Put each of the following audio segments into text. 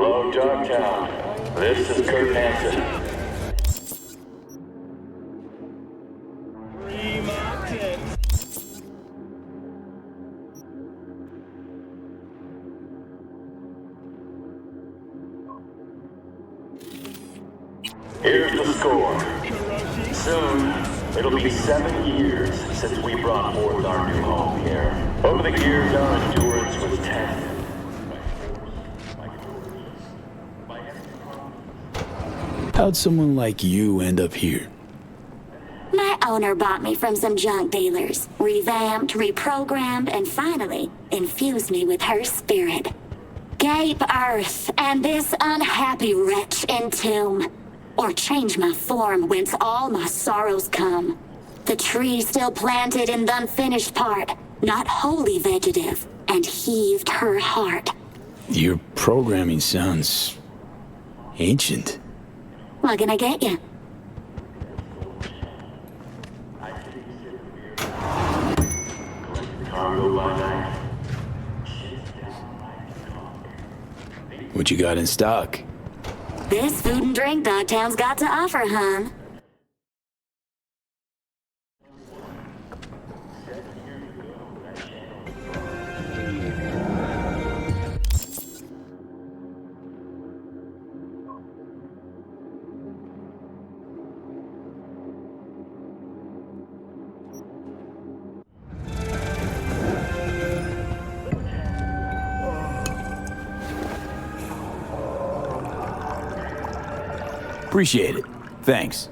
Hello, Dogtown. This is Kurt Hansen. Here's the score. Soon, it'll be 7 years since we brought forth our new home here. Over the years, our endurance was tested. How'd someone like you end up here? My owner bought me from some junk dealers, revamped, reprogrammed, and finally infused me with her spirit. Gape Earth and this unhappy wretch entomb, or change my form whence all my sorrows come. The tree still planted in the unfinished part, not wholly vegetative, and heaved her heart. Your programming sounds ancient. What can I get you? What you got in stock? This food and drink Dogtown's got to offer, hon. Appreciate it. Thanks.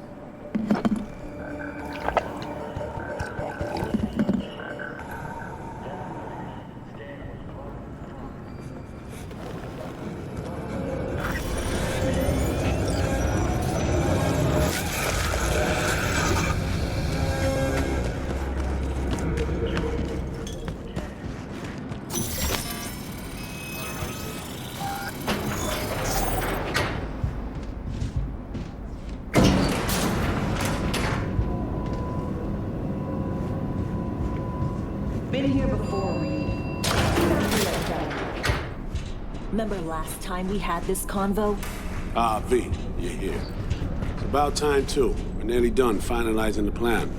Been here before, Reed. Remember last time we had this convo? V, you're here. It's about time, too. We're nearly done finalizing the plan.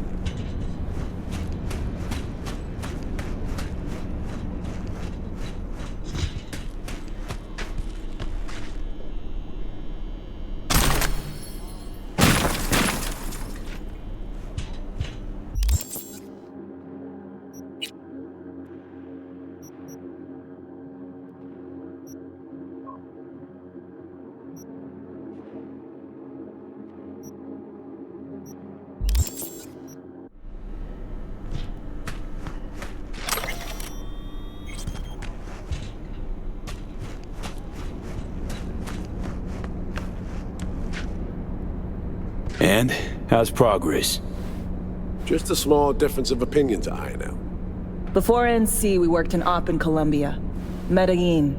And how's progress? Just a small difference of opinion to iron out. Before NC, we worked in Op in Colombia. Medellin.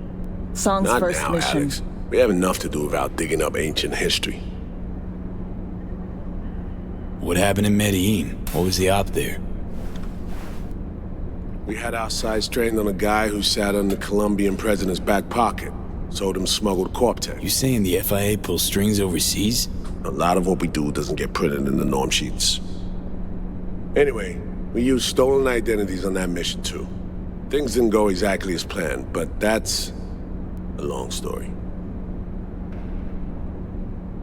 Song's Not first now, mission. Alex. We have enough to do without digging up ancient history. What happened in Medellin? What was the op there? We had our sights trained on a guy who sat on the Colombian president's back pocket. Sold him smuggled Corp-Tech. You saying the FIA pulls strings overseas? A lot of what we do doesn't get printed in the norm sheets. Anyway, we used stolen identities on that mission too. Things didn't go exactly as planned, but that's a long story.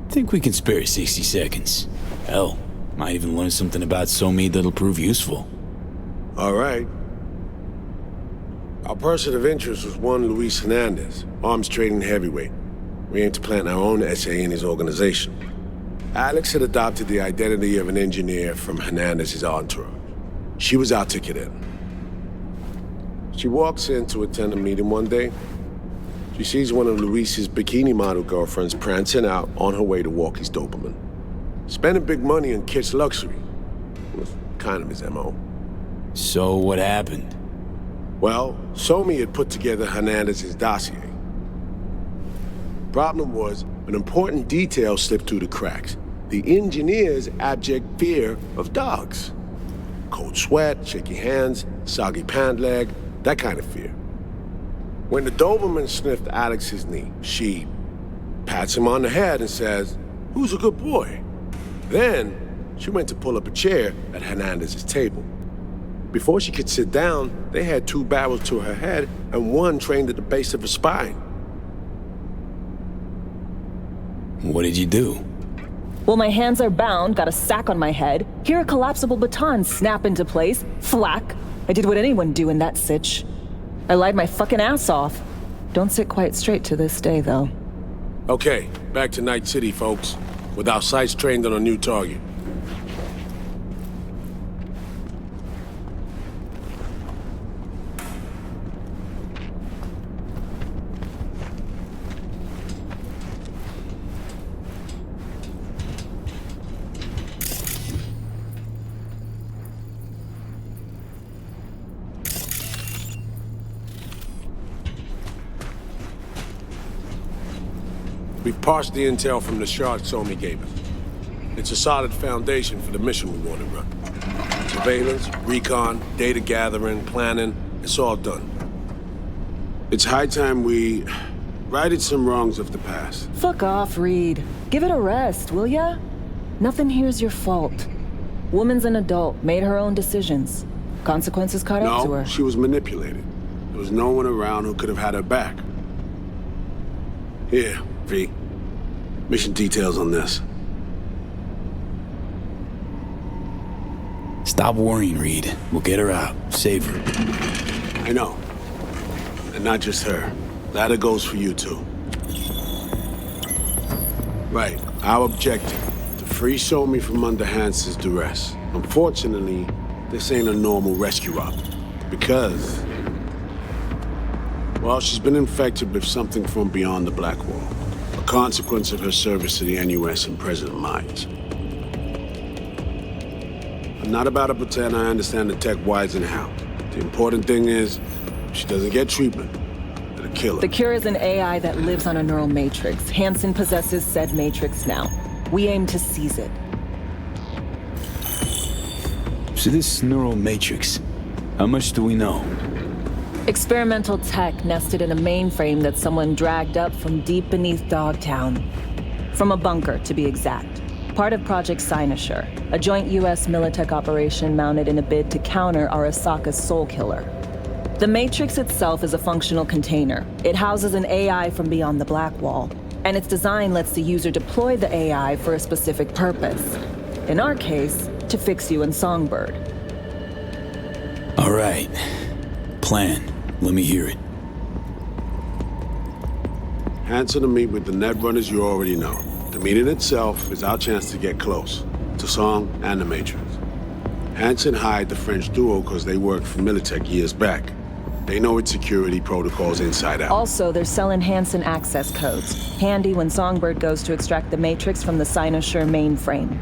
Think we can spare 60 seconds. Hell, might even learn something about SOMI that'll prove useful. All right. Our person of interest was one Luis Hernandez, arms trading heavyweight. We aim to plant our own SA in his organization. Alex had adopted the identity of an engineer from Hernandez's entourage. She was our ticket in. She walks in to attend a meeting one day. She sees one of Luis's bikini model girlfriends prancing out on her way to walk his Doberman. Spending big money on kitsch luxury was kind of his MO. So what happened? Well, Somi had put together Hernandez's dossier. Problem was, an important detail slipped through the cracks. The engineer's abject fear of dogs. Cold sweat, shaky hands, soggy pant leg, that kind of fear. When the Doberman sniffed Alex's knee, she pats him on the head and says, "Who's a good boy?" Then, she went to pull up a chair at Hernandez's table. Before she could sit down, they had 2 barrels to her head and 1 trained at the base of her spine. What did you do? Well, my hands are bound, got a sack on my head. Here a collapsible baton snap into place. Flack. I did what anyone do in that sitch. I lied my fucking ass off. Don't sit quite straight to this day, though. Okay, back to Night City, folks. With our sights trained on a new target. We've parsed the intel from the shard Somi gave us. It's a solid foundation for the mission we want to run. Surveillance, recon, data gathering, planning, it's all done. It's high time we righted some wrongs of the past. Fuck off, Reed. Give it a rest, will ya? Nothing here's your fault. Woman's an adult, made her own decisions. Consequences caught up to her. No, she was manipulated. There was no one around who could have had her back. Here, V. Mission details on this. Stop worrying, Reed. We'll get her out. Save her. I know. And not just her. That goes for you, too. Right. Our objective. To free Somi from under Hansen's duress. Unfortunately, this ain't a normal rescue op. Because... well, she's been infected with something from beyond the Black Wall. A consequence of her service to the NUS and President Mines. I'm not about to pretend I understand the tech whys and how. The important thing is, she doesn't get treatment. It'll kill her. The cure is an AI that lives on a neural matrix. Hansen possesses said matrix now. We aim to seize it. So this neural matrix, how much do we know? Experimental tech nested in a mainframe that someone dragged up from deep beneath Dogtown. From a bunker, to be exact. Part of Project Cynosure, a joint U.S. Militech operation mounted in a bid to counter Arasaka's Soul Killer. The Matrix itself is a functional container. It houses an AI from beyond the Black Wall, and its design lets the user deploy the AI for a specific purpose. In our case, to fix you and Songbird. All right. Plan. Let me hear it. Hansen to meet with the Netrunners you already know. The meeting itself is our chance to get close. To Song and the Matrix. Hansen hired the French duo because they worked for Militech years back. They know its security protocols inside out. Also, they're selling Hansen access codes. Handy when Songbird goes to extract the Matrix from the Cynosure mainframe.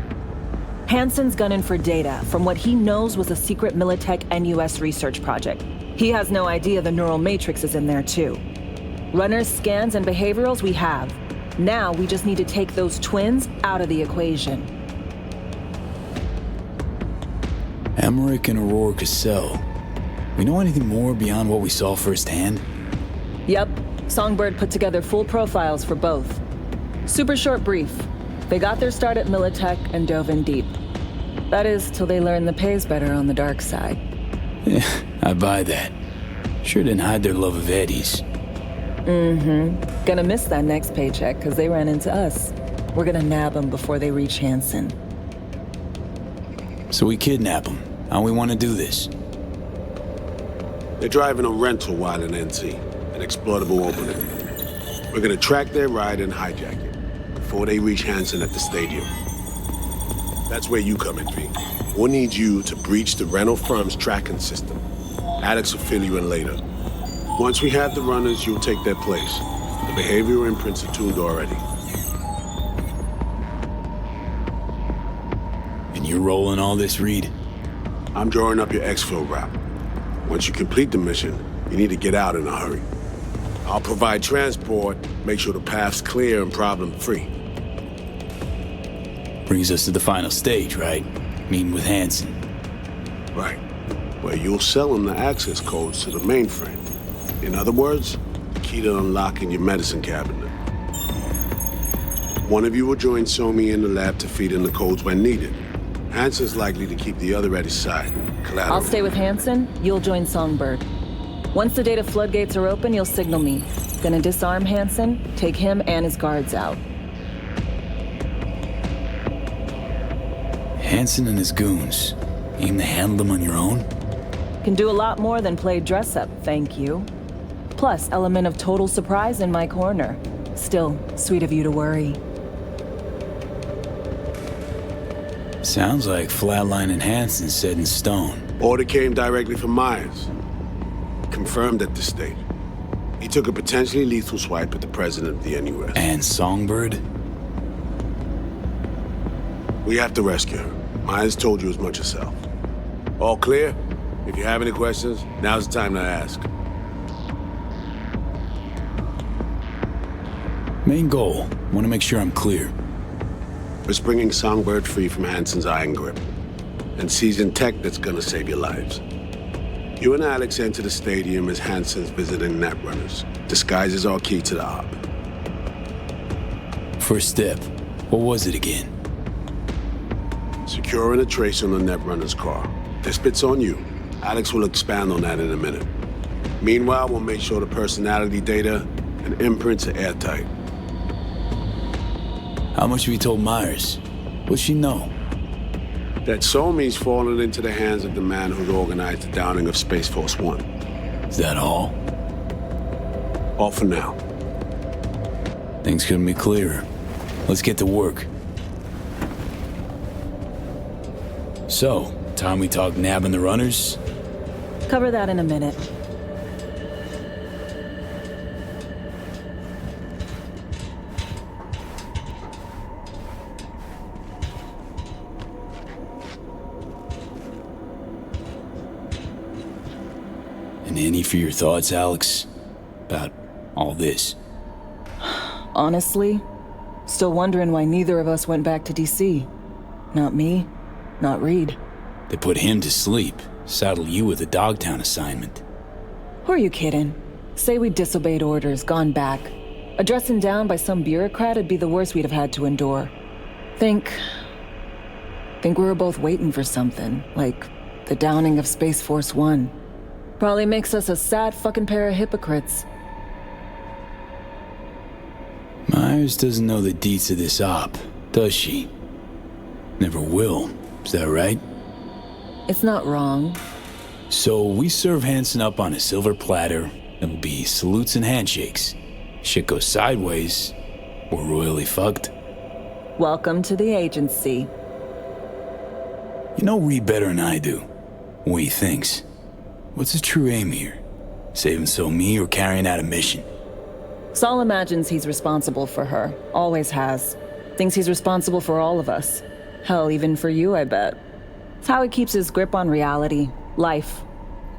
Hansen's gunning for data from what he knows was a secret Militech NUS research project. He has no idea the neural matrix is in there too. Runners, scans, and behaviorals we have. Now we just need to take those twins out of the equation. Emmerich and Aurora Cassell. We know anything more beyond what we saw firsthand? Yep. Songbird put together full profiles for both. Super short brief. They got their start at Militech and dove in deep. That is, till they learned the pay's better on the dark side. Yeah, I buy that. Sure didn't hide their love of Eddie's. Mm-hmm. Gonna miss that next paycheck, because they ran into us. We're gonna nab them before they reach Hansen. So we kidnap them. How we want to do this? They're driving a rental while in NC, an exploitable opening. We're gonna track their ride and hijack it before they reach Hansen at the stadium. That's where you come in, V. We'll need you to breach the rental firm's tracking system. Alex will fill you in later. Once we have the runners, you'll take their place. The behavioral imprints are tuned already. And you're rolling all this, Reed? I'm drawing up your exfil route. Once you complete the mission, you need to get out in a hurry. I'll provide transport, make sure the path's clear and problem-free. Brings us to the final stage, right? Meeting with Hansen. Right. Where you'll sell him the access codes to the mainframe. In other words, the key to unlocking your medicine cabinet. One of you will join Somi in the lab to feed in the codes when needed. Hansen's likely to keep the other at his side. Collateral. I'll stay with Hansen, you'll join Songbird. Once the data floodgates are open, you'll signal me. Gonna disarm Hansen, take him and his guards out. Hansen and his goons. Aim to handle them on your own? Can do a lot more than play dress-up, thank you. Plus, element of total surprise in my corner. Still, sweet of you to worry. Sounds like Flatline and Hansen set in stone. Order came directly from Myers. Confirmed at this stage. He took a potentially lethal swipe at the president of the NUS. And Songbird? We have to rescue her. Myers told you as much herself. All clear? If you have any questions, now's the time to ask. Main goal. Want to make sure I'm clear. It's bringing Songbird free from Hansen's iron grip. And seizing tech that's gonna save your lives. You and Alex enter the stadium as Hansen's visiting netrunners. Disguise is our key to the op. First step. What was it again? Securing a trace on the netrunner's car. This bit's on you. Alex will expand on that in a minute. Meanwhile, we'll make sure the personality data and imprints are airtight. How much have you told Myers? What's she know? That Somi's fallen into the hands of the man who'd organized the downing of Space Force One. Is that all? All for now. Things couldn't be clearer. Let's get to work. So, time we talk nabbing the runners? Cover that in a minute. And any for your thoughts, Alex? About all this? Honestly, still wondering why neither of us went back to DC. Not me, not Reed. They put him to sleep, saddle you with a Dogtown assignment. Who are you kidding? Say we disobeyed orders, gone back. A dressing down by some bureaucrat would be the worst we'd have had to endure. Think we were both waiting for something, like the downing of Space Force One. Probably makes us a sad fucking pair of hypocrites. Myers doesn't know the deets of this op, does she? Never will, is that right? It's not wrong. So we serve Hansen up on a silver platter. It'll be salutes and handshakes. Shit goes sideways, we're royally fucked. Welcome to the agency. You know Reed better than I do. What he thinks. What's his true aim here? Saving me or carrying out a mission? Saul imagines he's responsible for her. Always has. Thinks he's responsible for all of us. Hell, even for you, I bet. It's how he keeps his grip on reality, life.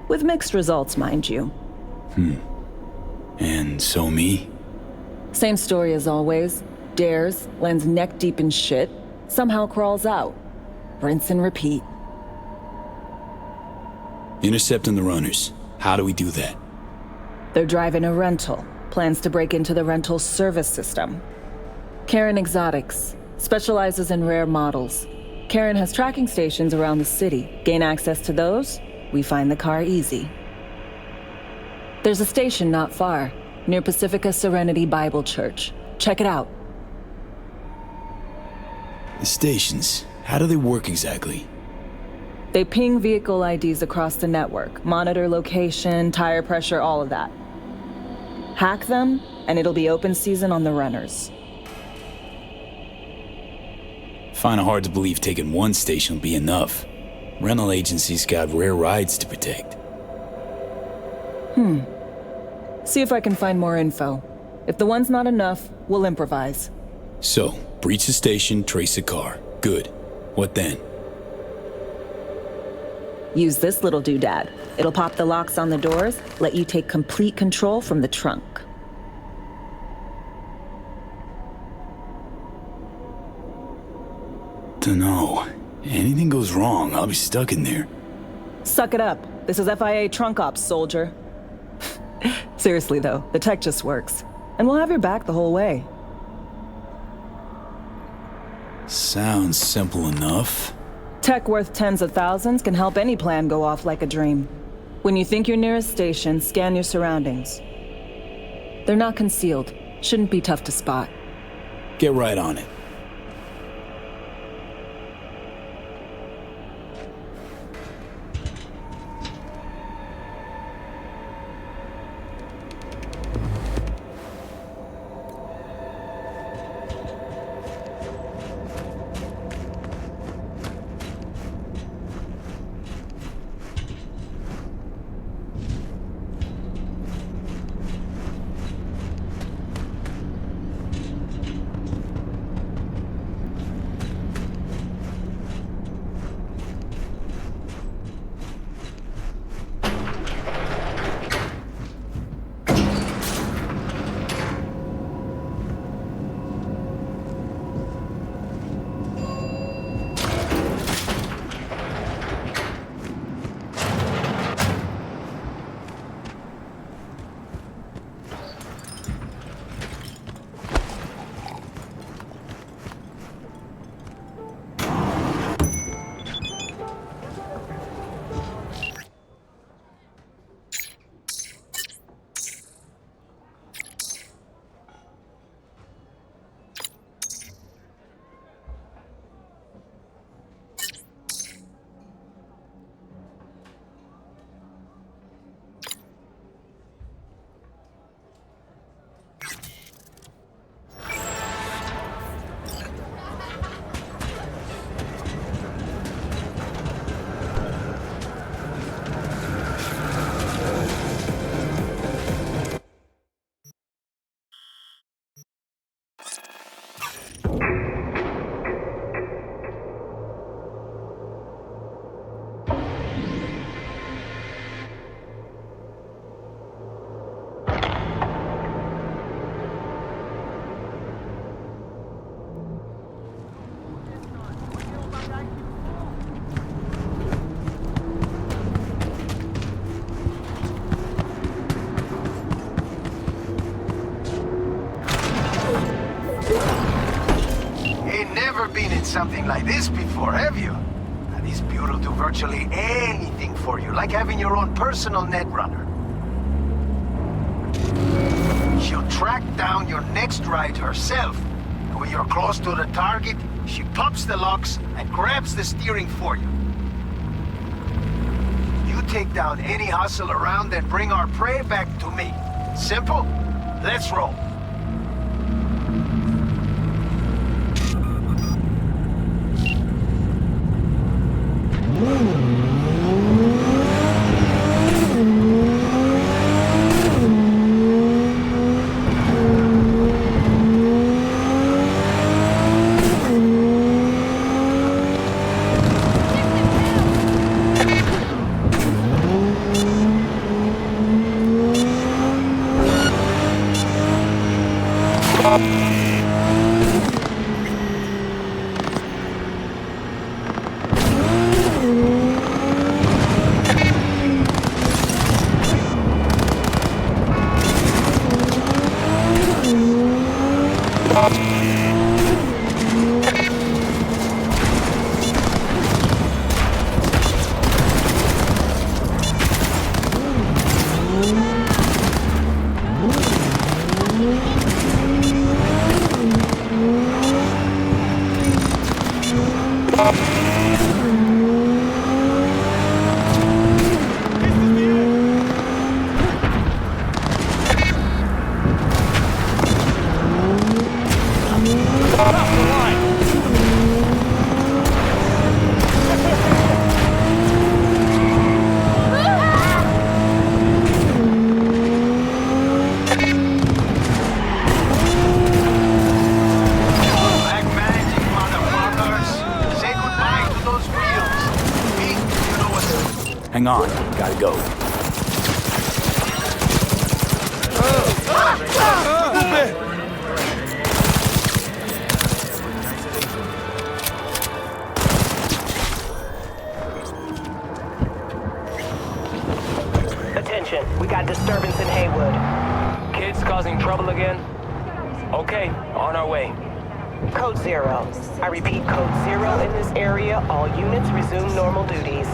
With mixed results, mind you. And me? Same story as always. Dares, lands neck deep in shit, somehow crawls out. Rinse and repeat. Intercepting the runners. How do we do that? They're driving a rental. Plans to break into the rental service system. Karen Exotics. Specializes in rare models. Karen has tracking stations around the city. Gain access to those, we find the car easy. There's a station not far, near Pacifica Serenity Bible Church. Check it out. The stations, how do they work exactly? They ping vehicle IDs across the network, monitor location, tire pressure, all of that. Hack them, and it'll be open season on the runners. Find it hard to believe taking one station will be enough. Rental agencies got rare rides to protect. See if I can find more info. If the one's not enough, we'll improvise. So, breach the station, trace the car. Good. What then? Use this little doodad. It'll pop the locks on the doors, let you take complete control from the trunk. Dunno. Anything goes wrong, I'll be stuck in there. Suck it up. This is FIA trunk ops, soldier. Seriously though, the tech just works. And we'll have your back the whole way. Sounds simple enough. Tech worth tens of thousands can help any plan go off like a dream. When you think you're near a station, scan your surroundings. They're not concealed. Shouldn't be tough to spot. Get right on it. Something like this before, have you? Now, this bureau will do virtually anything for you, like having your own personal netrunner. She'll track down your next ride herself. And when you're close to the target, she pops the locks and grabs the steering for you. You take down any hustle around and bring our prey back to me. Simple? Let's roll. Hang on, gotta go. Attention, we got disturbance in Haywood. Kids causing trouble again? Okay, on our way. Code 0. I repeat, Code 0 in this area. All units resume normal duties.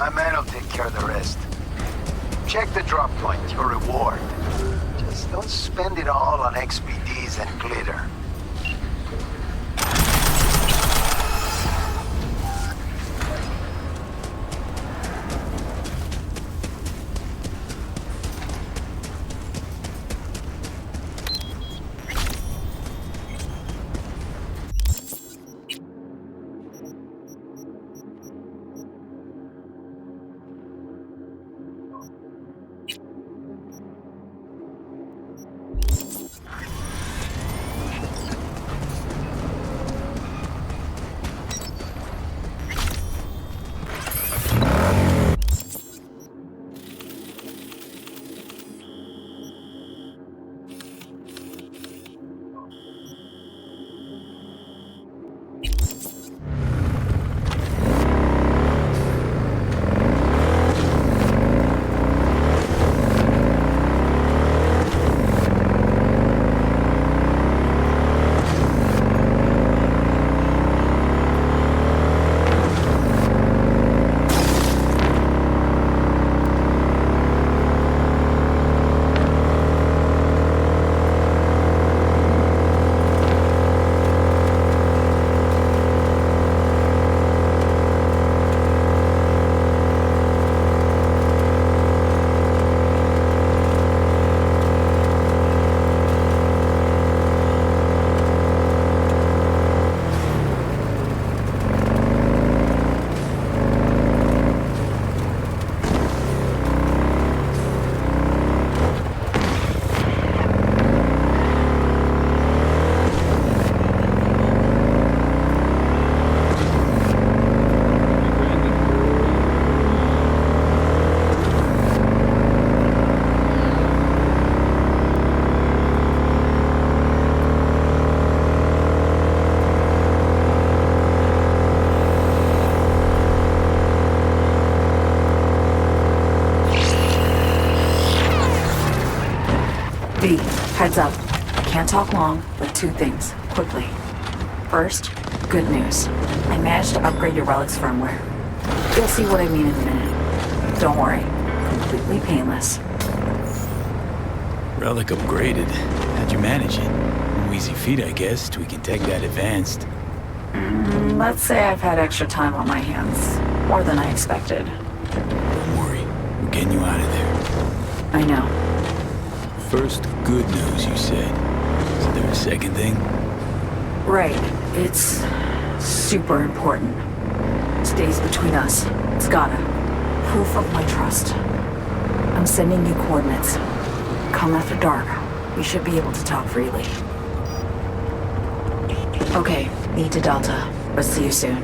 My man will take care of the rest. Check the drop point, your reward. Just don't spend it all on XPDs and glitter. Heads up. I can't talk long, but 2 things, quickly. First, good news. I managed to upgrade your relic's firmware. You'll see what I mean in a minute. Don't worry. Completely painless. Relic upgraded. How'd you manage it? No easy feat, I guess, tweaking tech that advanced. Let's say I've had extra time on my hands. More than I expected. Don't worry. We're getting you out of there. I know. First, good news, you said. Is there a second thing? Right. It's super important. Stays between us. It's gotta. Proof of my trust. I'm sending you coordinates. Come after dark. We should be able to talk freely. Okay, need to Delta. But see you soon.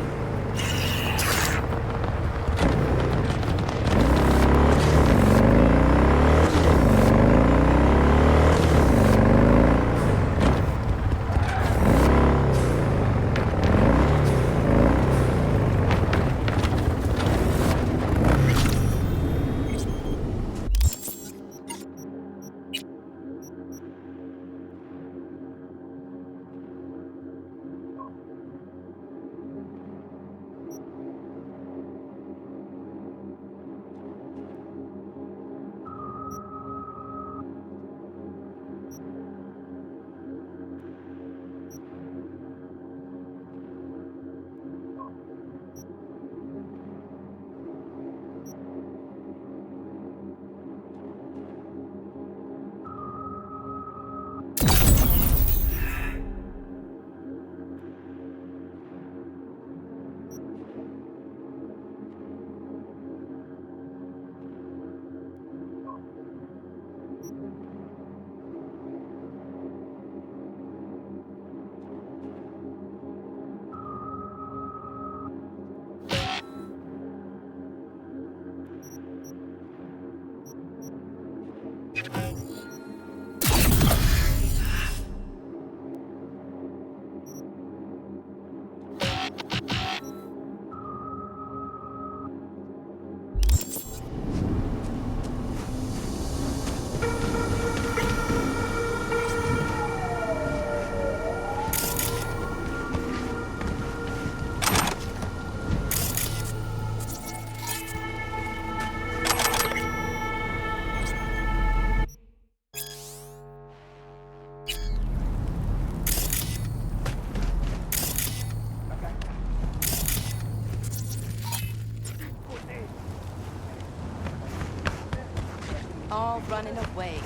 All running away,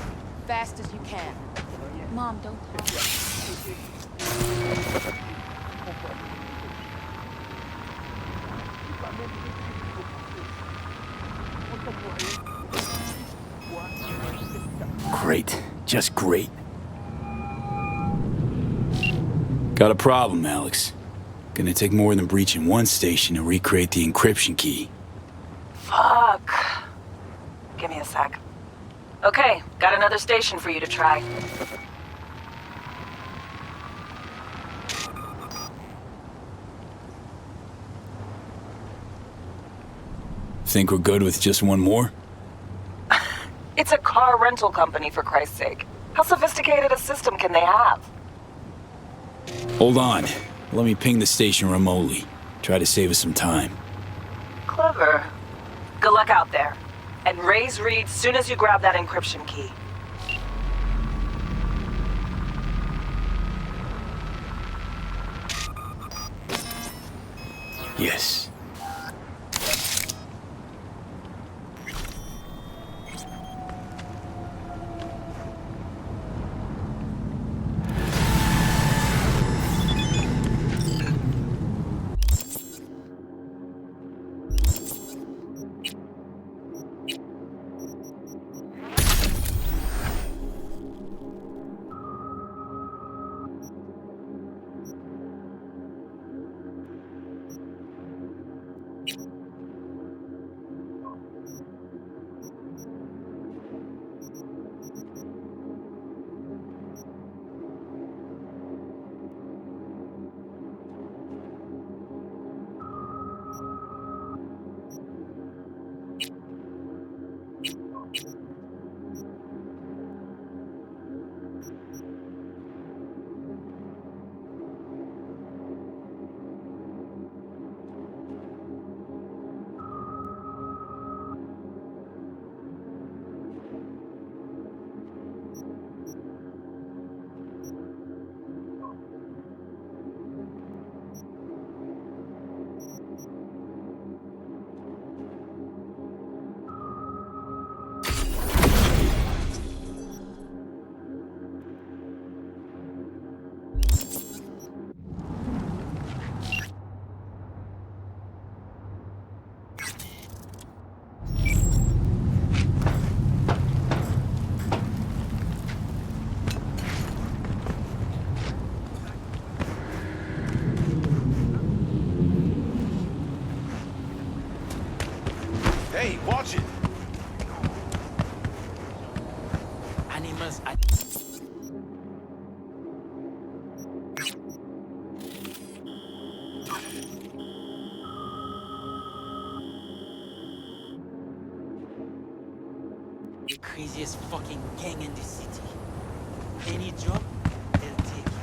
fast as you can. Mom, don't talk. Great. Just great. Got a problem, Alex. Gonna take more than breaching one station to recreate the encryption key. Fuck. Give me a sec. Okay, got another station for you to try. Think we're good with just one more? It's a car rental company, for Christ's sake. How sophisticated a system can they have? Hold on. Let me ping the station remotely. Try to save us some time. Clever. Good luck out there. And raise Reed soon as you grab that encryption key. Yes. Hey, watch it. Animals. The craziest fucking gang in the city. Any job, they'll take it.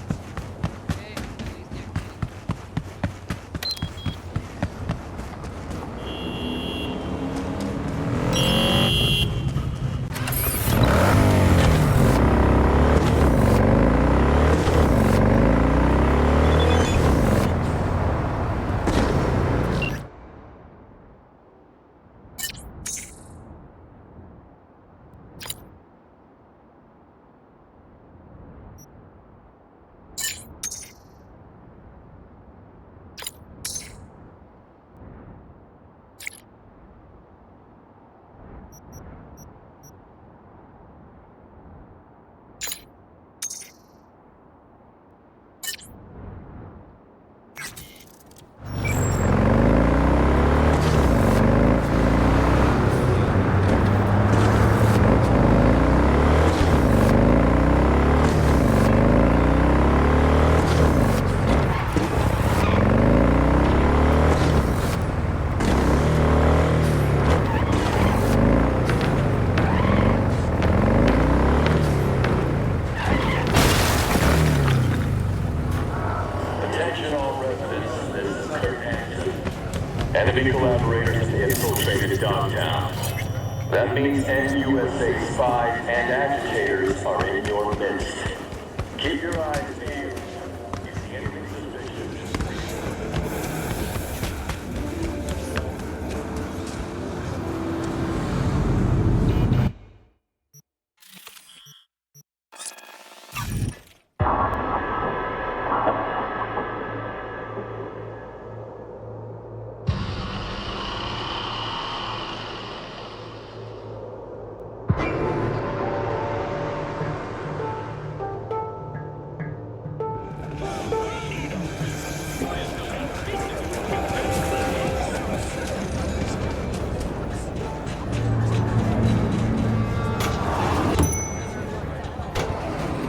Enemy collaborators infiltrated downtown. That means NUSA spies and agitators are in your midst. Keep your eyes peeled. You see anything suspicious?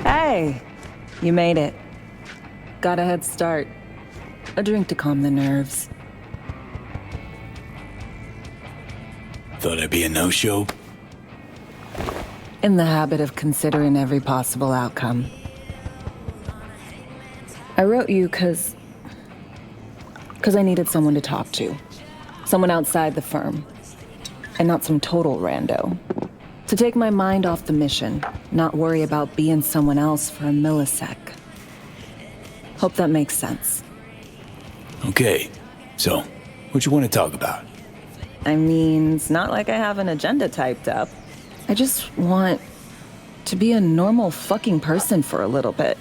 Hey, you made it. Got a head start. A drink to calm the nerves. Thought I'd be a no-show? In the habit of considering every possible outcome. I wrote you because I needed someone to talk to. Someone outside the firm. And not some total rando. To take my mind off the mission, not worry about being someone else for a millisec. Hope that makes sense. Okay, so, what you want to talk about? I mean, it's not like I have an agenda typed up. I just want to be a normal fucking person for a little bit.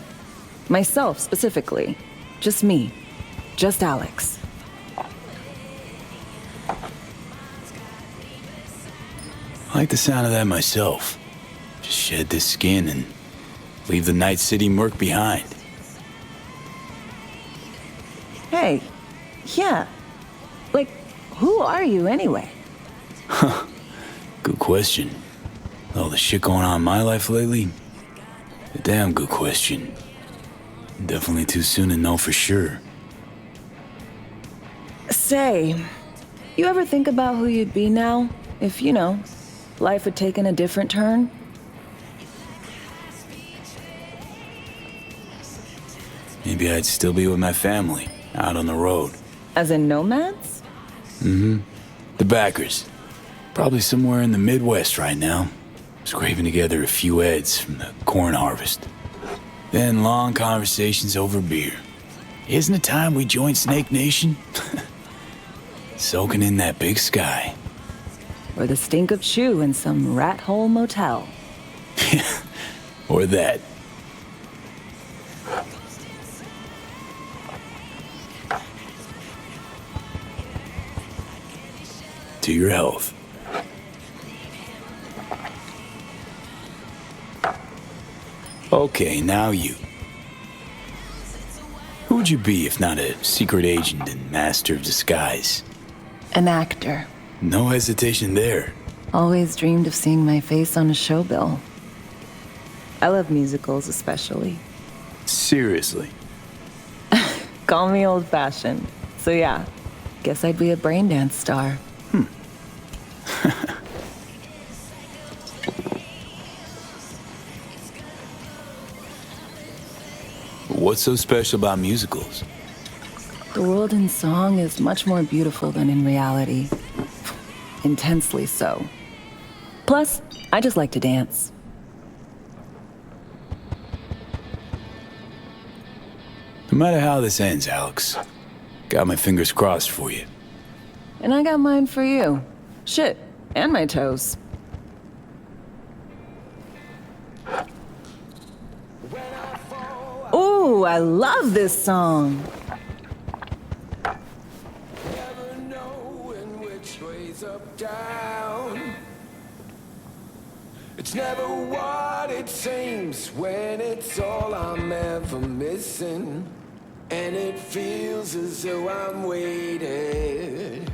Myself, specifically. Just me. Just Alex. I like the sound of that myself. Just shed this skin and leave the Night City murk behind. Hey, yeah. Like, who are you anyway? Huh. Good question. With all the shit going on in my life lately? A damn good question. Definitely too soon to know for sure. Say, you ever think about who you'd be now if, you know, life had taken a different turn? Maybe I'd still be with my family, out on the road. As in nomads? Mm-hmm. The backers. Probably somewhere in the Midwest right now. Scraping together a few heads from the corn harvest. Then long conversations over beer. Isn't it time we joined Snake Nation? Soaking in that big sky. Or the stink of chew in some rat hole motel. Or that. To your health. Okay, now you. Who would you be if not a secret agent and master of disguise? An actor. No hesitation there. Always dreamed of seeing my face on a show bill. I love musicals especially. Seriously. Call me old-fashioned. So yeah, guess I'd be a braindance star. What's so special about musicals? The world in song is much more beautiful than in reality. Intensely so. Plus, I just like to dance. No matter how this ends, Alex, got my fingers crossed for you. And I got mine for you. Shit, and my toes. Ooh, I love this song. Never knowing which way's up, down. It's never what it seems when it's all I'm ever missing. And it feels as though I'm waiting.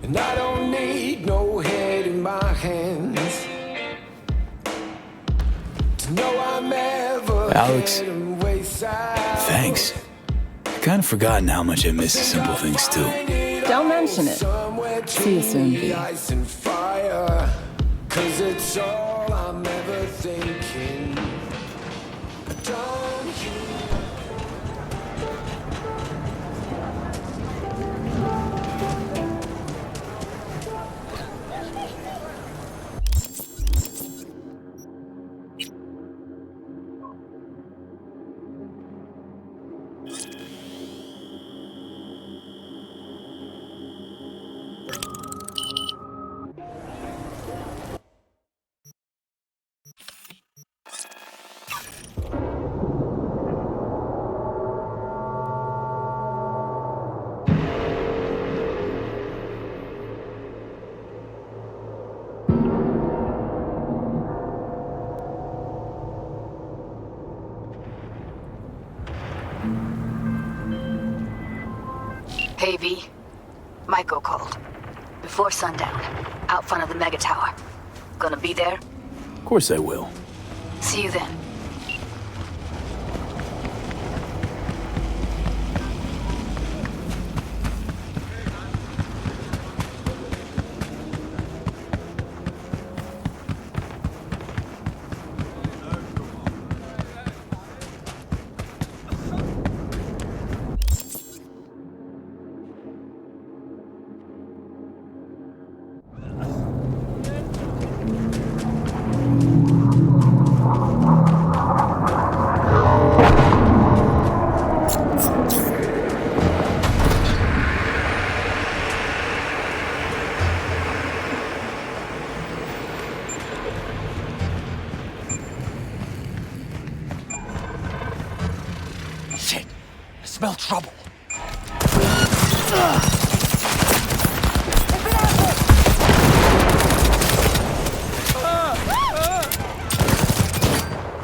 And I don't need no head in my hands to know I'm ever Alex, thanks. I've kind of forgotten how much I miss the simple things too. Don't mention it. See you soon, V. Ice and fire, 'cause it's all I'm ever thinking. Don't you? Hey, V. Michael called. Before sundown, out front of the Mega Tower. Gonna be there? Of course I will. See you then. Shit! I smell trouble.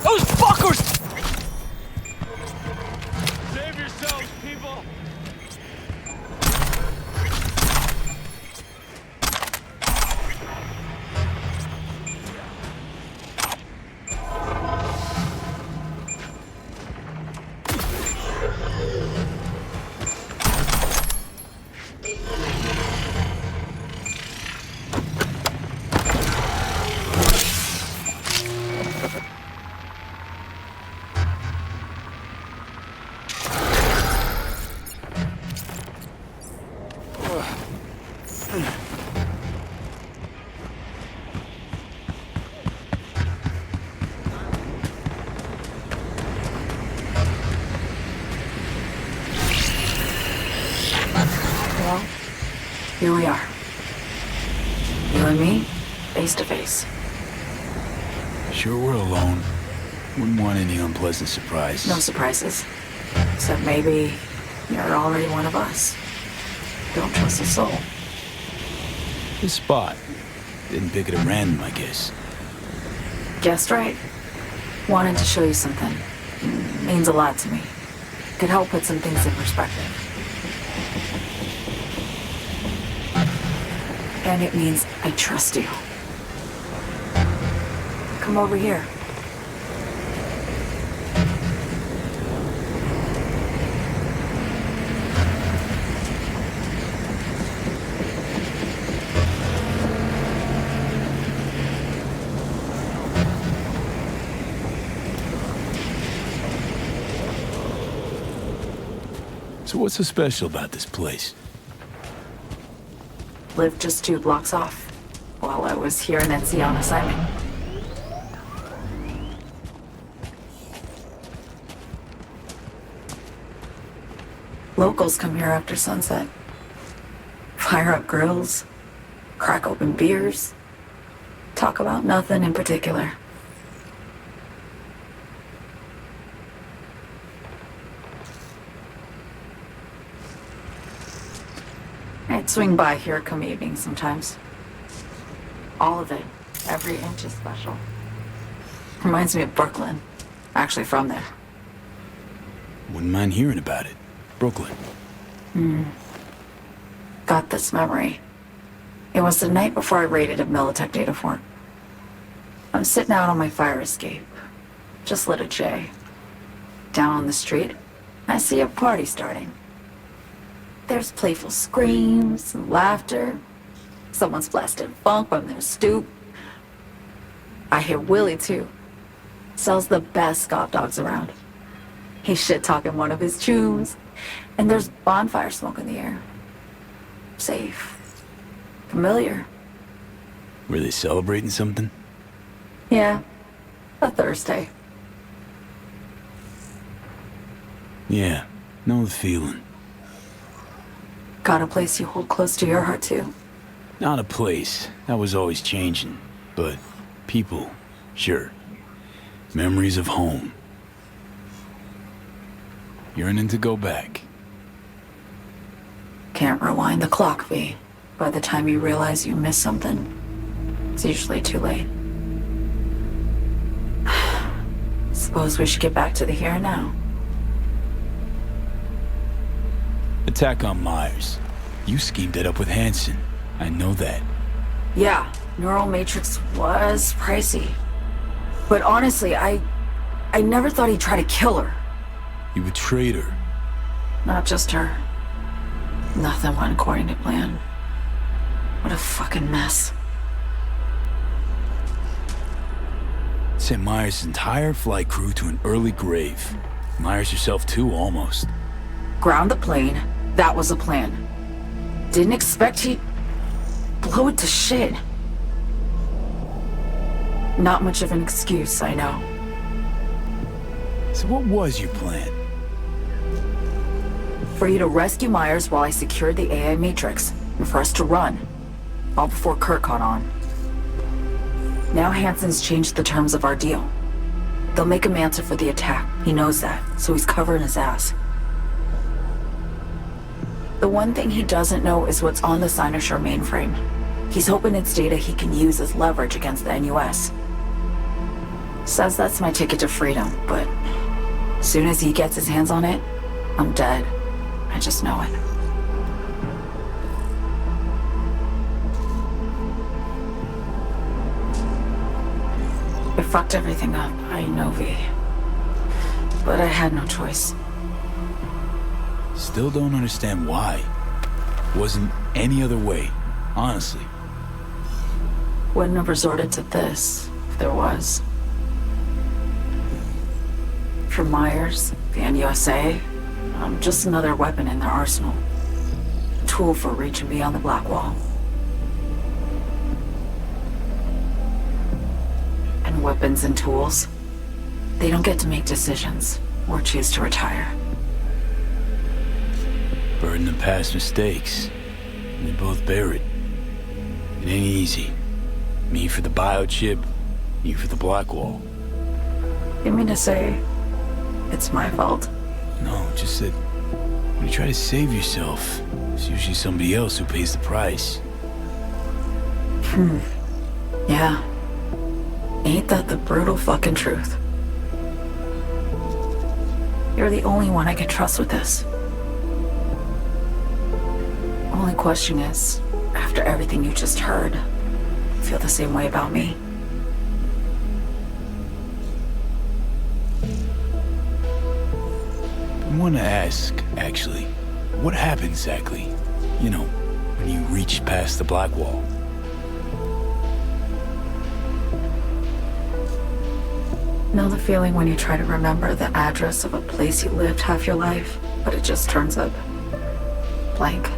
Those fuckers! Save yourselves, people! Well, here we are. You and me, face to face. Sure we're alone. Wouldn't want any unpleasant surprises. No surprises. Except maybe you're already one of us. Don't trust a soul. This spot. Didn't pick it at random, I guess. Guessed right. Wanted to show you something. Means a lot to me. Could help put some things in perspective. And it means I trust you. Come over here. So what's so special about this place? Lived just 2 blocks off while I was here in NC on assignment. Locals come here after sunset. Fire up grills, crack open beers, talk about nothing in particular. I'd swing by here come evening sometimes. All of it, every inch is special. Reminds me of Brooklyn. Actually from there. Wouldn't mind hearing about it. Brooklyn. Got this memory. It was the night before I raided a Militech data fort. I'm sitting out on my fire escape. Just lit a J. Down on the street, I see a party starting. There's playful screams and laughter. Someone's blasting funk from their stoop. I hear Willie too. Sells the best scout dogs around. He's shit-talking one of his chooms. And there's bonfire smoke in the air. Safe. Familiar. Were they celebrating something? Yeah. A Thursday. Yeah, know the feeling. Got a place you hold close to your heart too? Not a place. That was always changing. But people, sure. Memories of home. Yearning to go back. Can't rewind the clock, V. By the time you realize you missed something, it's usually too late. Suppose we should get back to the here and now. Attack on Myers. You schemed it up with Hansen. I know that. Yeah, Neural Matrix was pricey. But honestly, I never thought he'd try to kill her. You betrayed her. Not just her. Nothing went according to plan. What a fucking mess. Sent Myers' entire flight crew to an early grave. Myers herself too, almost. Ground the plane. That was the plan. Didn't expect he'd blow it to shit. Not much of an excuse, I know. So what was your plan? For you to rescue Myers while I secured the AI Matrix, and for us to run. All before Kurt caught on. Now Hansen's changed the terms of our deal. They'll make him answer for the attack. He knows that, so he's covering his ass. The one thing he doesn't know is what's on the Cynosure mainframe. He's hoping it's data he can use as leverage against the NUS. Says that's my ticket to freedom, but as soon as he gets his hands on it, I'm dead. I just know it. I fucked everything up, I know, V. But I had no choice. Still don't understand why. Wasn't any other way, honestly. Wouldn't have resorted to this, if there was. For Myers, the NUSA, I'm just another weapon in their arsenal. A tool for reaching beyond the Black Wall. And weapons and tools, they don't get to make decisions or choose to retire. Burden of past mistakes. We both bear it. It ain't easy. Me for the biochip, you for the Black Wall. You mean to say it's my fault? No, just that when you try to save yourself, it's usually somebody else who pays the price. Yeah. Ain't that the brutal fucking truth? You're the only one I can trust with this. Only question is, after everything you just heard, you feel the same way about me? I want to ask, actually, what happened exactly? You know, when you reached past the black wall. Know the feeling when you try to remember the address of a place you lived half your life, but it just turns up blank?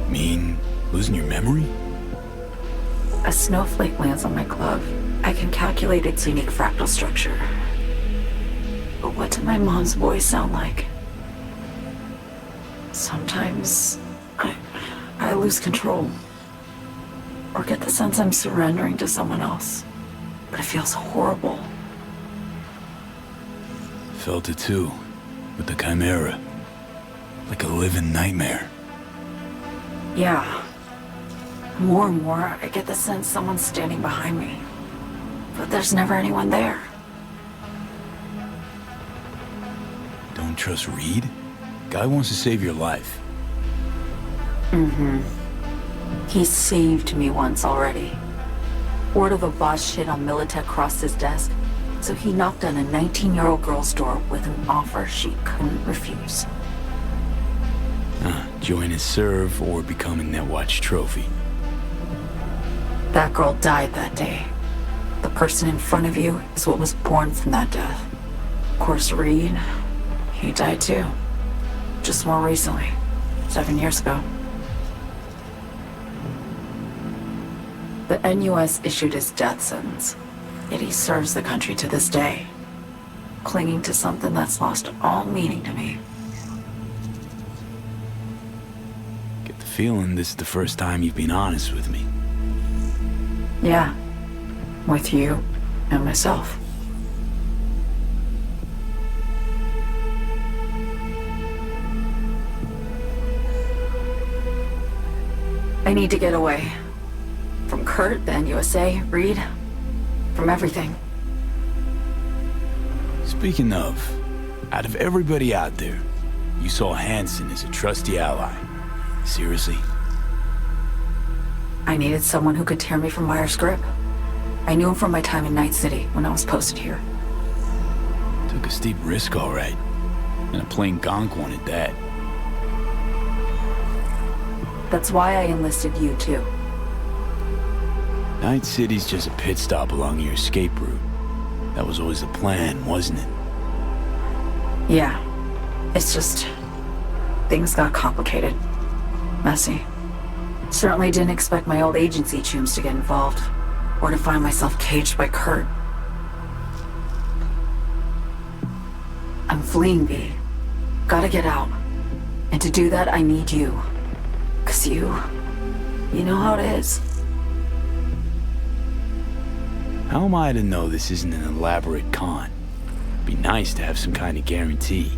Mean losing your memory? A snowflake lands on my glove. I can calculate its unique fractal structure. But what did my mom's voice sound like? Sometimes I lose control. Or get the sense I'm surrendering to someone else. But it feels horrible. Felt it too, with the Chimera. Like a living nightmare. Yeah. More and more, I get the sense someone's standing behind me. But there's never anyone there. Don't trust Reed? Guy wants to save your life. Mm-hmm. He saved me once already. Word of a boss shit on Militech crossed his desk, so he knocked on a 19-year-old girl's door with an offer she couldn't refuse. Join his serve or become a Netwatch trophy. That girl died that day. The person in front of you is what was born from that death. Of course, Reed, he died too. Just more recently. 7 years ago. The NUS issued his death sentence, yet he serves the country to this day, clinging to something that's lost all meaning to me. Get the feeling this is the first time you've been honest with me. Yeah, with you and myself. I need to get away. From Kurt, the NUSA, Reed, from everything. Speaking of, out of everybody out there, you saw Hansen as a trusty ally. Seriously? I needed someone who could tear me from Myers' grip. I knew him from my time in Night City when I was posted here. Took a steep risk, all right. And a plain gonk one at that. That's why I enlisted you, too. Night City's just a pit stop along your escape route. That was always the plan, wasn't it? Yeah. It's just... things got complicated. Messy. Certainly didn't expect my old agency chooms to get involved. Or to find myself caged by Kurt. I'm fleeing, V. Gotta get out. And to do that, I need you. 'Cause you know how it is. How am I to know this isn't an elaborate con? Be nice to have some kind of guarantee.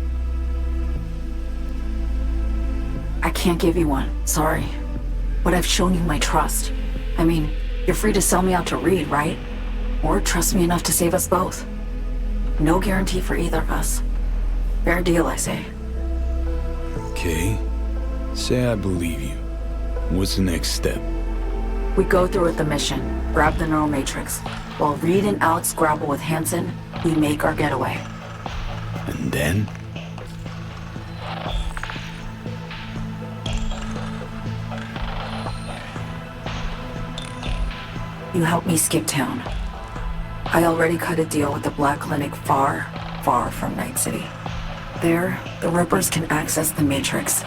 I can't give you one, sorry. But I've shown you my trust. I mean, you're free to sell me out to Reed, right? Or trust me enough to save us both. No guarantee for either of us. Fair deal, I say. Okay. Say I believe you. What's the next step? We go through with the mission, grab the neural matrix. While Reed and Alex grapple with Hansen, we make our getaway. And then? You help me skip town. I already cut a deal with the Black Clinic far, far from Night City. There, the Rippers can access the Matrix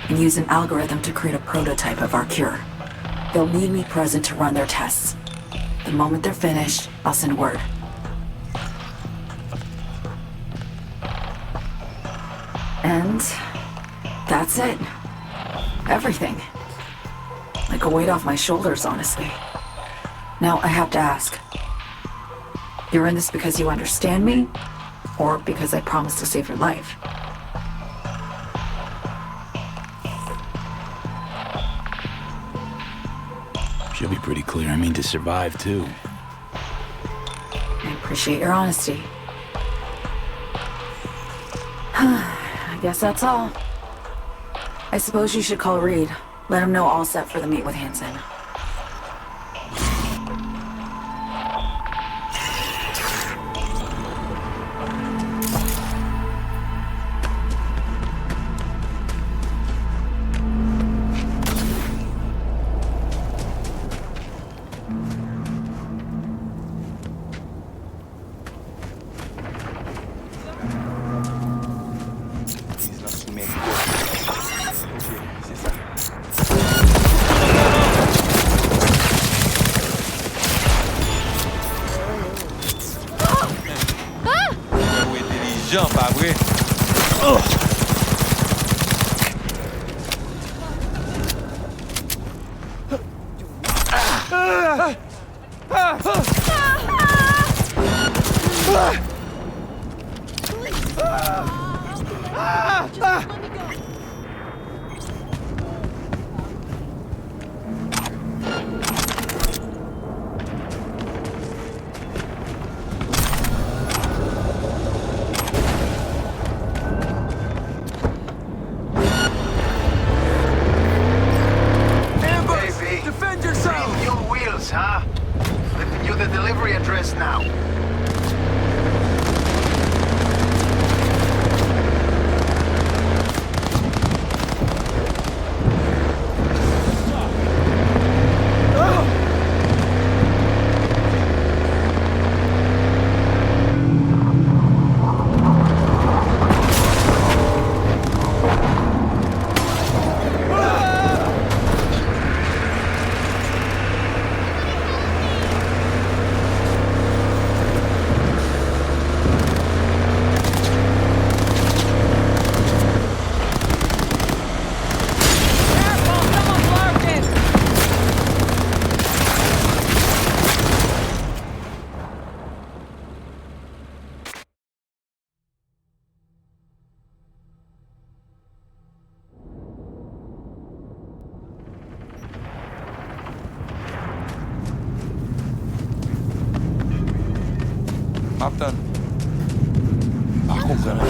and use an algorithm to create a prototype of our cure. They'll need me present to run their tests. The moment they're finished, I'll send word. And that's it. Everything. Like a weight off my shoulders, honestly. Now, I have to ask. You're in this because you understand me? Or because I promised to save your life? Should be pretty clear. I mean to survive, too. I appreciate your honesty. I guess that's all. I suppose you should call Reed. Let him know all set for the meet with Hansen. Jump, après. Captain. Ako ka na.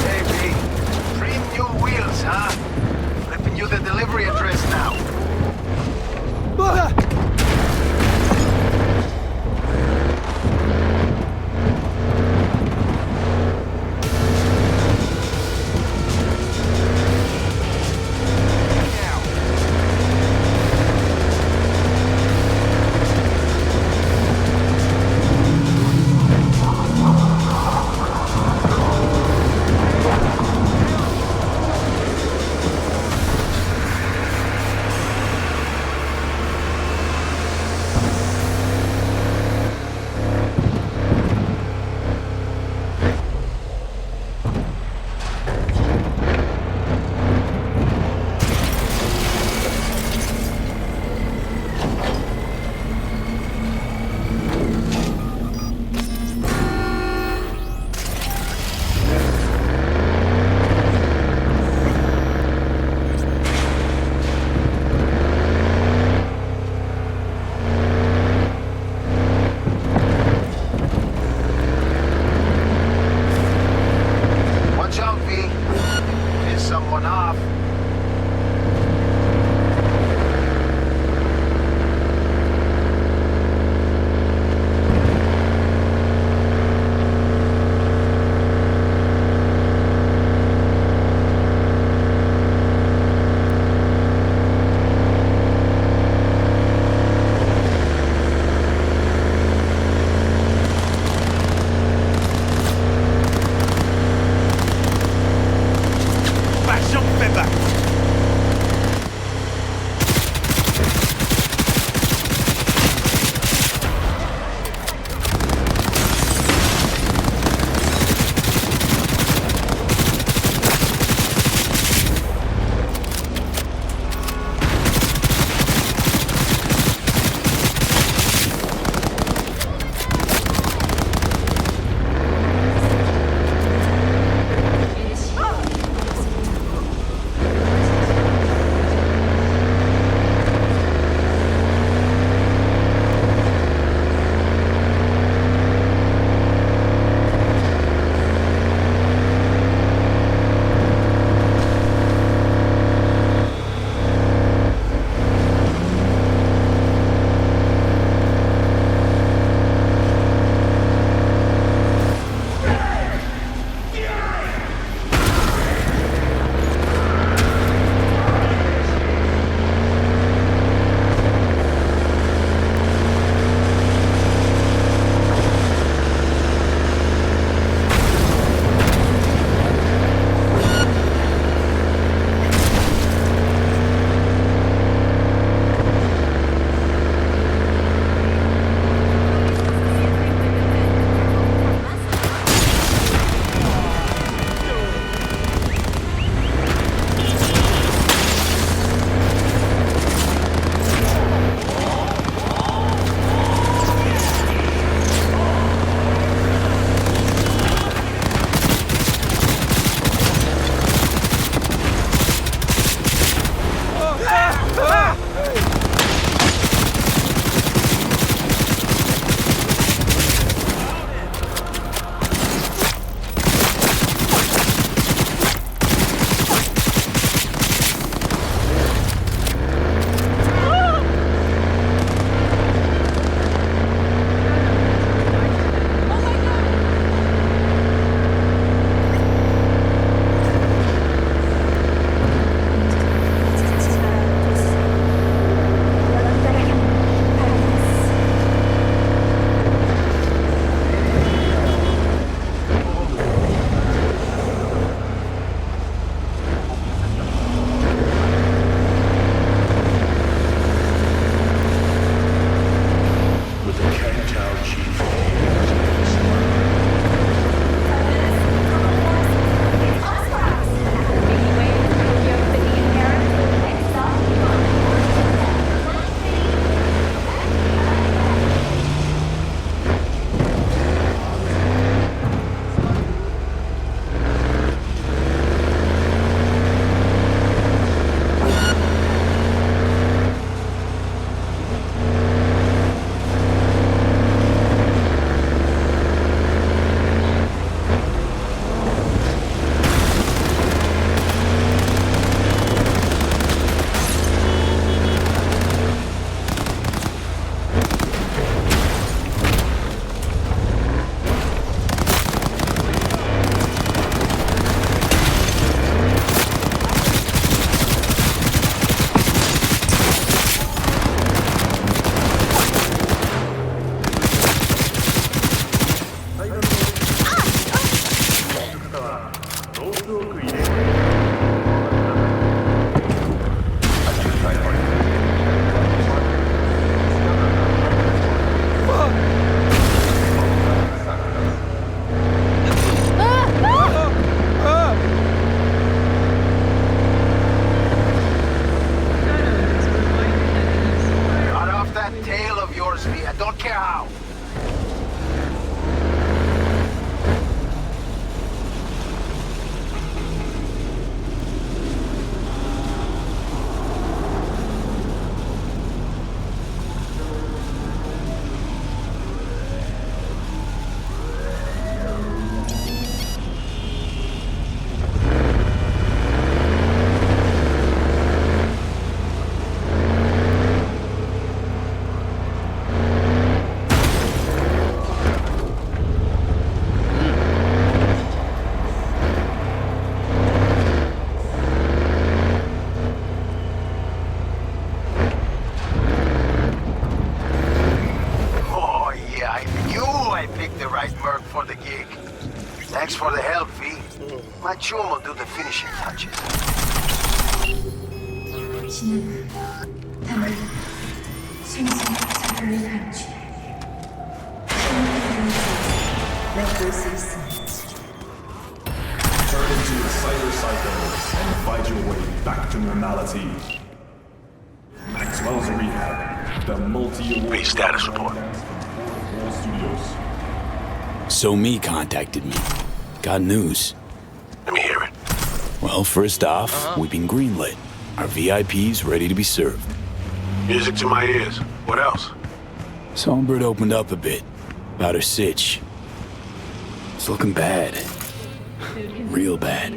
Hey, B. 3 new wheels, huh? Flipping you the delivery address now. I picked the right merc for the gig. Thanks for the help, V. My chum will do the finishing touches. Turn into the cyber cycle and fight your way back to normality. Maxwell's Rehab, the multi-award status report. Studios. So Me contacted me. Got news. Let me hear it. Well, first off, we've been greenlit. Our VIP's ready to be served. Music to my ears. What else? Songbird opened up a bit about her sitch. It's looking bad. Real bad.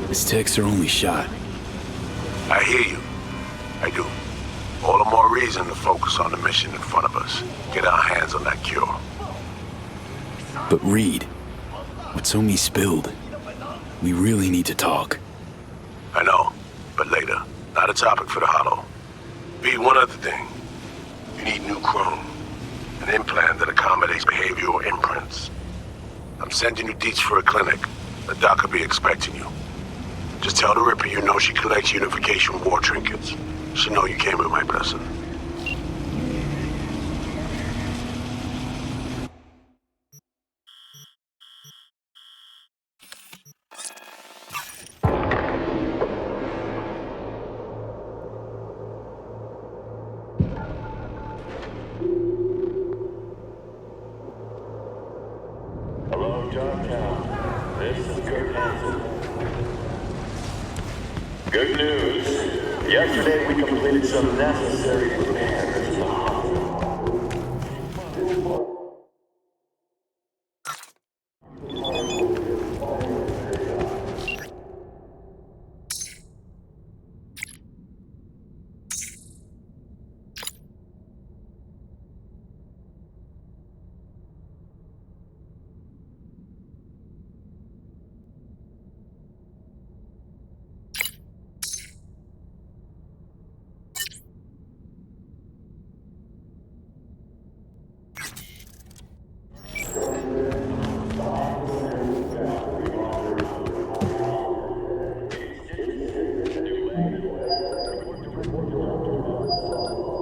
His techs are only shot. I hear you. I do. All the more reason to focus on the mission in front of us. Get our hands on that cure. But Reed, what Somi spilled, we really need to talk. I know, but later. Not a topic for the hollow. V, one other thing. You need new chrome. An implant that accommodates behavioral imprints. I'm sending you deets for a clinic. The doc will be expecting you. Just tell the Ripper you know she collects unification war trinkets. She'll know you came with my blessing. Hello, Dogtown. This is Kurt Hansen. Good news. Yesterday we completed some necessary repairs in the hospital.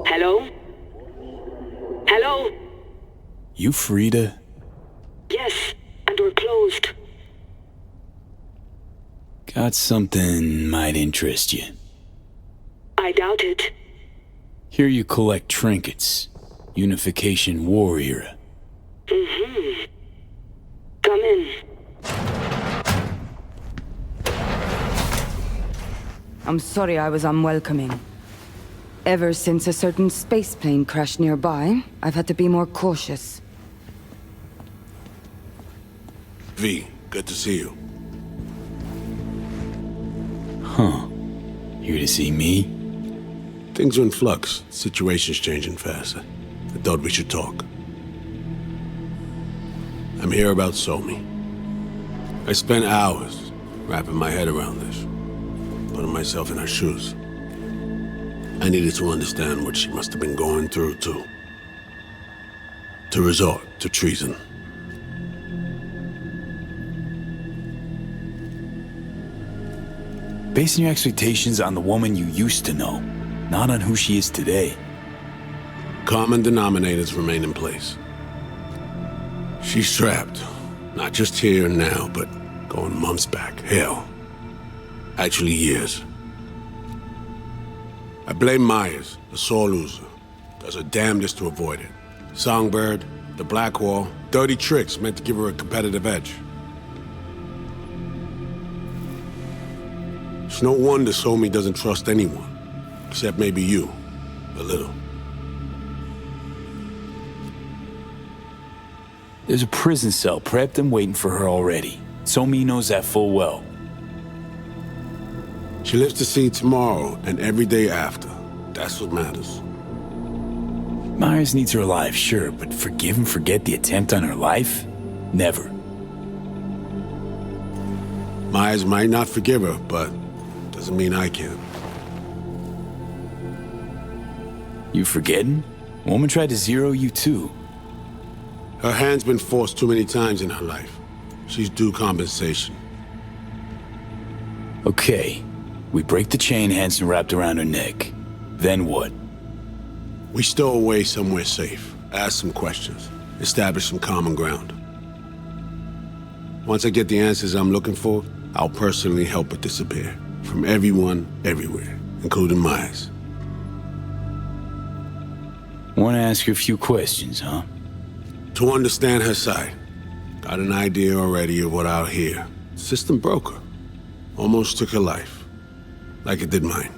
Hello? Hello? You free to... Yes, and we're closed. Got something might interest you. I doubt it. Here you collect trinkets. Unification war era. Mm-hmm. Come in. I'm sorry I was unwelcoming. Ever since a certain space plane crashed nearby, I've had to be more cautious. V, good to see you. Huh. Here to see me? Things are in flux. Situation's changing fast. I thought we should talk. I'm here about Somi. I spent hours wrapping my head around this, putting myself in her shoes. I needed to understand what she must have been going through, too. To resort to treason. Basing your expectations on the woman you used to know, not on who she is today. Common denominators remain in place. She's trapped. Not just here and now, but going months back. Hell. Actually years. I blame Myers, the sore loser. Does her damnedest to avoid it. Songbird, the Blackwall, dirty tricks meant to give her a competitive edge. It's no wonder Somi doesn't trust anyone. Except maybe you. A little. There's a prison cell prepped and waiting for her already. Somi knows that full well. She lives to see tomorrow and every day after. That's what matters. Myers needs her alive, sure, but forgive and forget the attempt on her life? Never. Myers might not forgive her, but doesn't mean I can. You forgetting? Woman tried to zero you too. Her hand's been forced too many times in her life. She's due compensation. Okay. We break the chain Hansen wrapped around her neck. Then what? We stow away somewhere safe, ask some questions, establish some common ground. Once I get the answers I'm looking for, I'll personally help her disappear. From everyone, everywhere, including Myers. Want to ask her a few questions, huh? To understand her side. Got an idea already of what I'll hear. System broke her. Almost took her life. Like it did mine.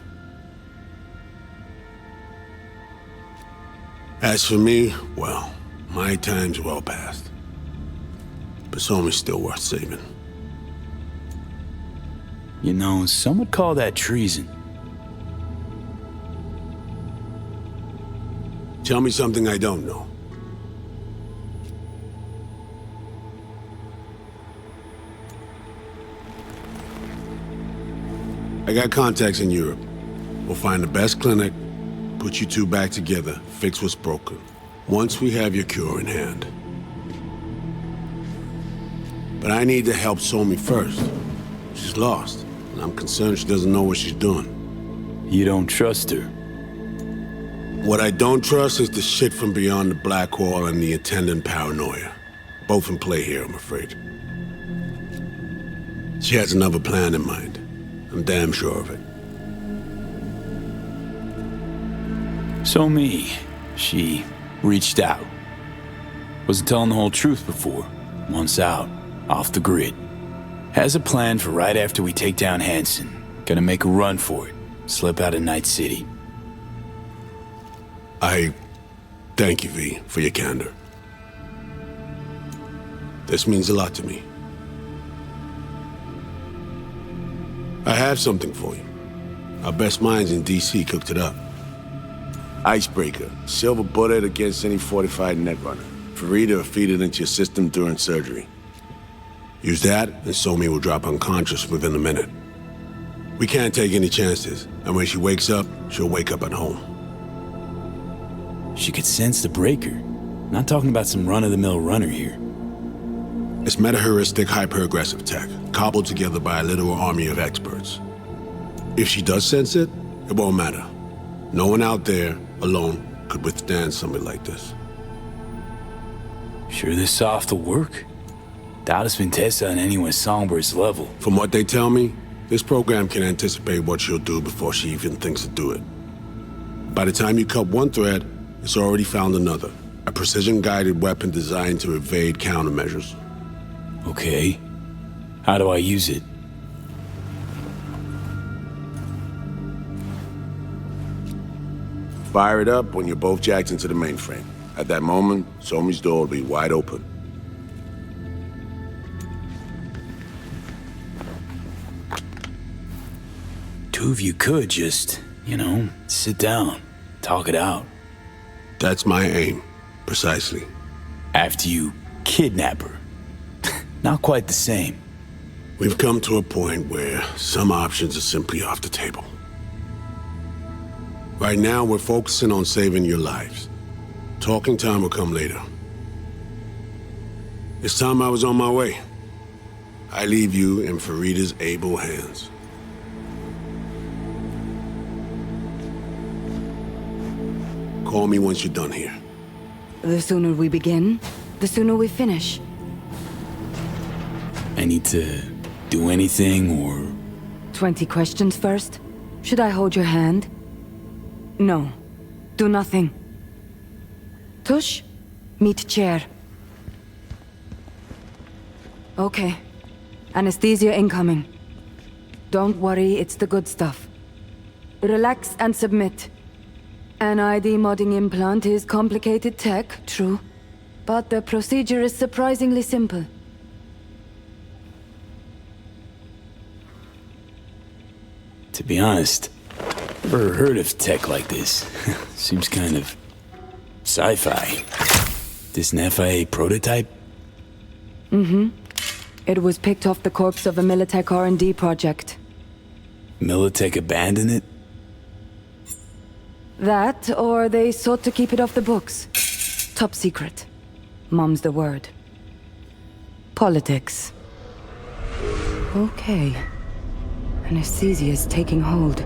As for me, well, my time's well past. But Somi's still worth saving. You know, some would call that treason. Tell me something I don't know. I got contacts in Europe. We'll find the best clinic, put you two back together, fix what's broken. Once we have your cure in hand. But I need to help Somi first. She's lost, and I'm concerned she doesn't know what she's doing. You don't trust her? What I don't trust is the shit from beyond the black wall and the attendant paranoia. Both in play here, I'm afraid. She has another plan in mind. I'm damn sure of it. Somi, she reached out. Wasn't telling the whole truth before. Once out, off the grid. Has a plan for right after we take down Hansen. Gonna make a run for it. Slip out of Night City. I thank you, V, for your candor. This means a lot to me. I have something for you. Our best minds in DC cooked it up. Icebreaker, silver bullet against any fortified netrunner. Farida will feed it into your system during surgery. Use that, and Somi will drop unconscious within a minute. We can't take any chances, and when she wakes up, she'll wake up at home. She could sense the breaker. Not talking about some run-of-the-mill runner here. It's meta-heuristic hyper-aggressive tech, cobbled together by a literal army of experts. If she does sense it, it won't matter. No one out there, alone, could withstand something like this. Sure this soft will work? Doubt it's been tested on anyone Songbird's level. From what they tell me, this program can anticipate what she'll do before she even thinks to do it. By the time you cut one thread, it's already found another. A precision-guided weapon designed to evade countermeasures. Okay. How do I use it? Fire it up when you're both jacked into the mainframe. At that moment, Somi's door will be wide open. Two of you could just, sit down, talk it out. That's my aim, precisely. After you kidnap her. Not quite the same. We've come to a point where some options are simply off the table. Right now, we're focusing on saving your lives. Talking time will come later. It's time I was on my way. I leave you in Farida's able hands. Call me once you're done here. The sooner we begin, the sooner we finish. I need to do anything, or... 20 questions first? Should I hold your hand? No. Do nothing. Tush, meet chair. Okay. Anesthesia incoming. Don't worry, it's the good stuff. Relax and submit. An ID modding implant is complicated tech, true. But the procedure is surprisingly simple. To be honest, never heard of tech like this. Seems kind of sci-fi. This an FIA prototype? Mm-hmm. It was picked off the corpse of a Militech R&D project. Militech abandoned it? That, or they sought to keep it off the books. Top secret. Mom's the word. Politics. Okay. Anesthesia's taking hold.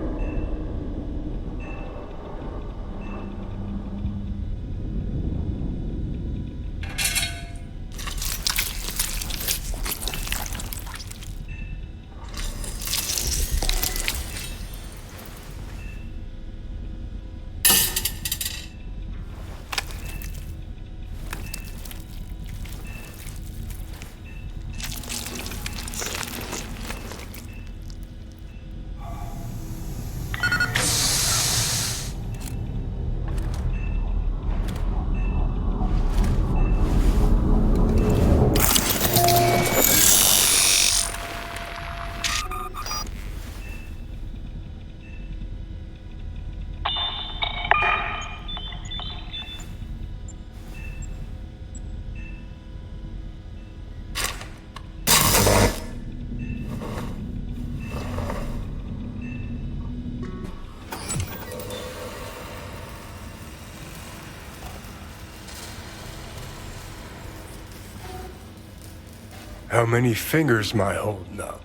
How many fingers am I holding up?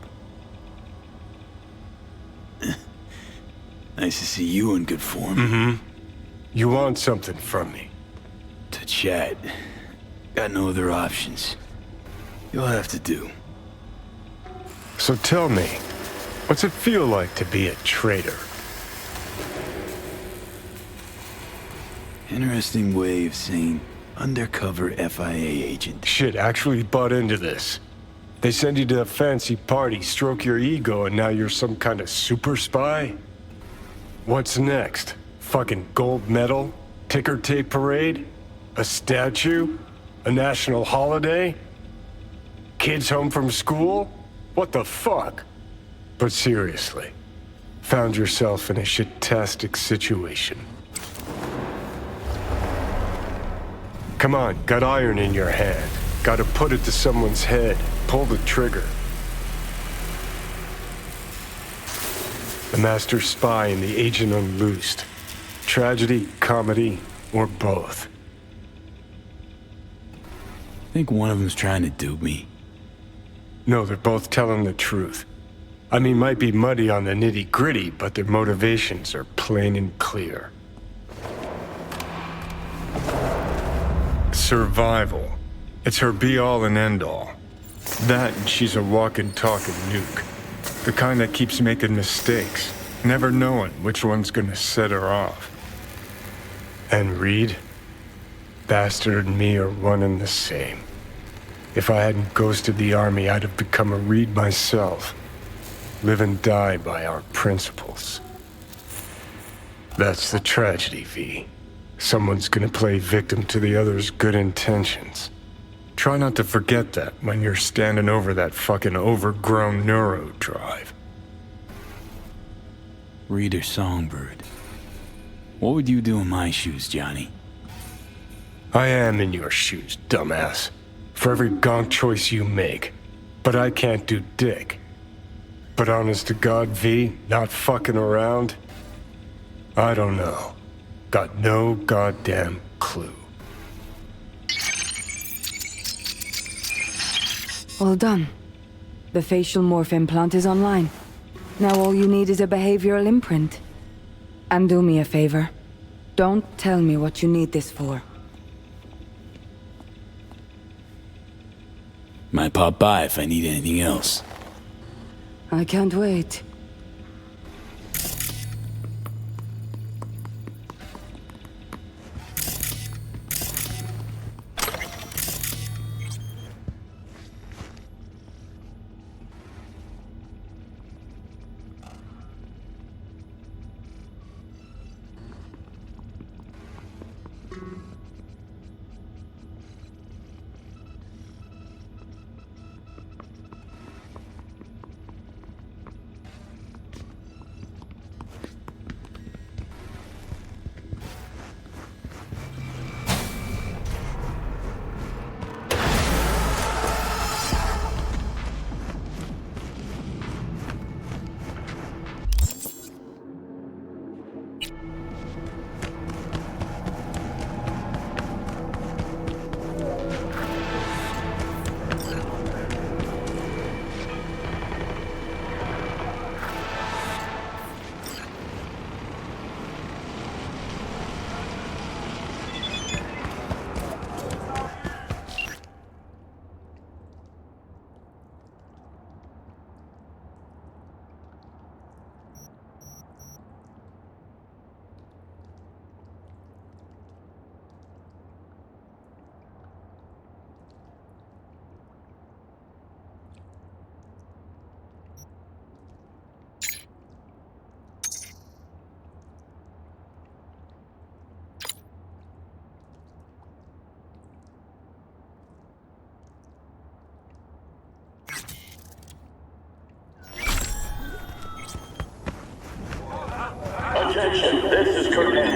Nice to see you in good form. Mm-hmm. You want something from me? To chat. Got no other options. You'll have to do. So tell me, what's it feel like to be a traitor? Interesting way of saying undercover FIA agent. Shit, actually butt into this. They send you to a fancy party, stroke your ego, and now you're some kind of super spy? What's next? Fucking gold medal? Ticker tape parade? A statue? A national holiday? Kids home from school? What the fuck? But seriously, found yourself in a shit-tastic situation. Come on, got iron in your hand. Gotta put it to someone's head. Pull the trigger. The master spy and the agent unloosed. Tragedy, comedy, or both. Think one of them's trying to dupe me? No, they're both telling the truth. I mean, might be muddy on the nitty-gritty, but their motivations are plain and clear. Survival. It's her be-all and end-all. That and she's a walking, talking nuke. The kind that keeps making mistakes, never knowing which one's gonna set her off. And Reed? Bastard and me are one and the same. If I hadn't ghosted the army, I'd have become a Reed myself. Live and die by our principles. That's the tragedy, V. Someone's gonna play victim to the other's good intentions. Try not to forget that when you're standing over that fucking overgrown neuro drive. Reader Songbird. What would you do in my shoes, Johnny? I am in your shoes, dumbass. For every gonk choice you make. But I can't do dick. But honest to God, V, not fucking around? I don't know. Got no goddamn clue. All done. The facial morph implant is online. Now all you need is a behavioral imprint. And do me a favor. Don't tell me what you need this for. Might pop by if I need anything else. I can't wait.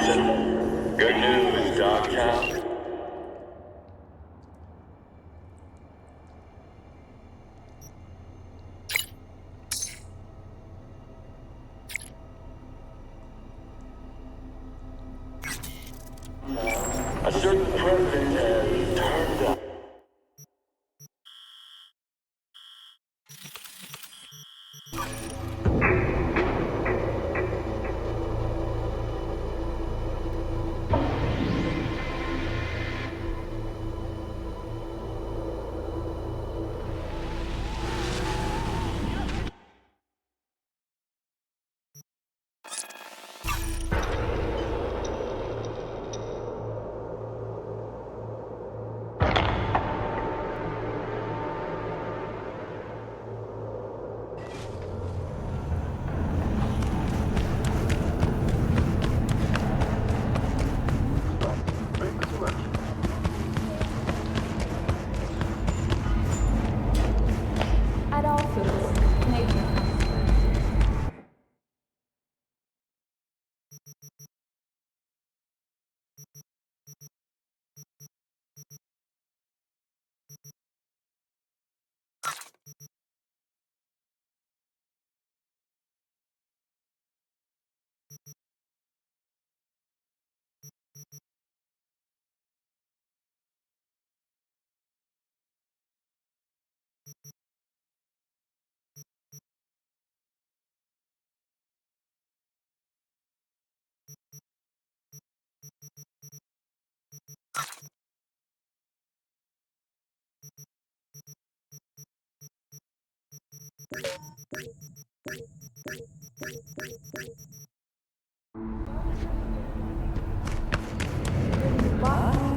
Kingston. Good news, Dogtown. A certain president has turned up.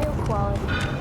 New quality.